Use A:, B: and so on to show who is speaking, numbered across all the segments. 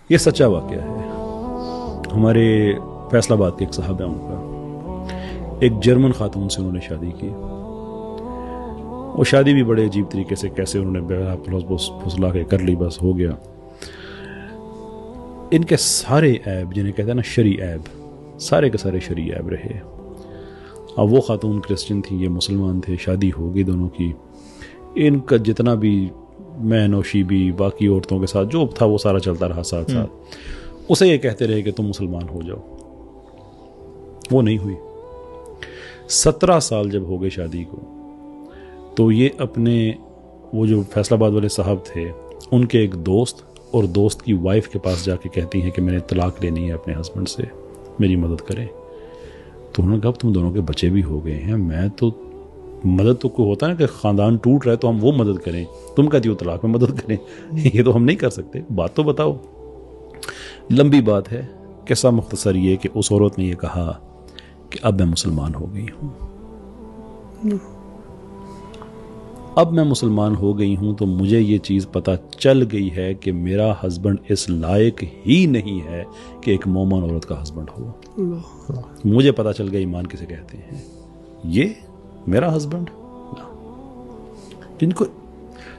A: ये सच्चा वाकया है। हमारे फैसलाबाद के एक साहब हैं, उनका एक जर्मन खातून से उन्होंने शादी की। वो शादी भी बड़े अजीब तरीके से कैसे उन्होंने फुसला के कर ली, बस हो गया। इनके सारे ऐब, जिन्हें कहते हैं ना शरी ऐब, सारे के सारे शरी ऐब रहे। अब वो खातून क्रिश्चियन थी, ये मुसलमान थे, शादी हो गई दोनों की। इनका जितना भी मैं नौशी भी बाकी औरतों के साथ जो था वो सारा चलता रहा साथ साथ। उसे ये कहते रहे कि तुम मुसलमान हो जाओ, वो नहीं हुई। 17 साल जब हो गए शादी को, तो ये अपने वो जो फैसलाबाद वाले साहब थे, उनके एक दोस्त और दोस्त की वाइफ के पास जाके कहती हैं कि मैंने तलाक लेनी है अपने हस्बैंड से, मेरी मदद करें। तो उन्होंने कहा तुम दोनों के बच्चे भी हो गए हैं, मैं तो मदद तो कोई होता है ना कि ख़ानदान टूट रहा है तो हम वो मदद करें, तुम कहती हो तलाक में मदद करें, ये तो हम नहीं कर सकते, बात तो बताओ। लंबी बात है, किस्सा मुख्तसर ये कि उस औरत ने ये कहा कि अब मैं मुसलमान हो गई हूँ, अब मैं मुसलमान हो गई हूँ, तो मुझे ये चीज़ पता चल गई है कि मेरा हस्बैंड इस लायक ही नहीं है कि एक मोमन औरत का हस्बैंड हो। मुझे पता चल गया ईमान किसे कहते हैं, ये मेरा हस्बैंड। जिनको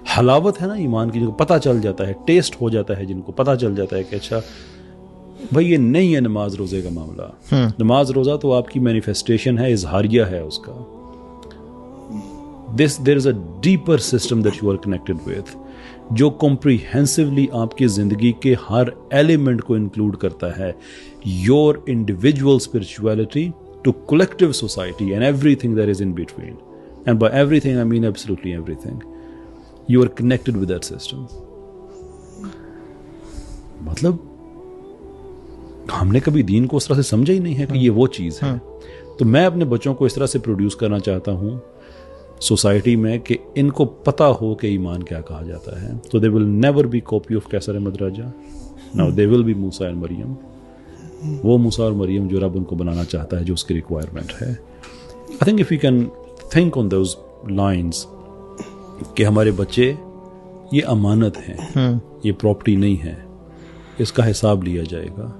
A: हलावत है ना ईमान की, जिनको पता चल जाता है, टेस्ट हो जाता है, जिनको पता चल जाता है कि अच्छा भाई ये नहीं है नमाज रोज़े का मामला। नमाज रोज़ा तो आपकी मैनिफेस्टेशन है, इजहारिया है उसका। there is a deeper system that you are connected with, जो कॉम्प्रिहेंसिवली आपकी ज़िंदगी के हर एलिमेंट को इंक्लूड करता है। Your individual spirituality to collective society and everything that is in between, and by everything I mean absolutely everything. You are connected with that system. मतलब हमने कभी दीन को उस तरह से समझा ही नहीं है कि ये वो चीज़ है। तो मैं अपने बच्चों को इस तरह से प्रोड्यूस करना चाहता हूँ सोसाइटी में कि इनको पता हो कि ईमान क्या कहा जाता है। तो they will never be copy of Kaiser Ahmed Raja, now they will be Musa and Maryam. वो मूसा और मरियम जो रब उनको बनाना चाहता है, जो उसकी रिक्वायरमेंट है। I think if you can think on those lines कि हमारे बच्चे ये अमानत हैं, ये प्रॉपर्टी नहीं है, इसका हिसाब लिया जाएगा।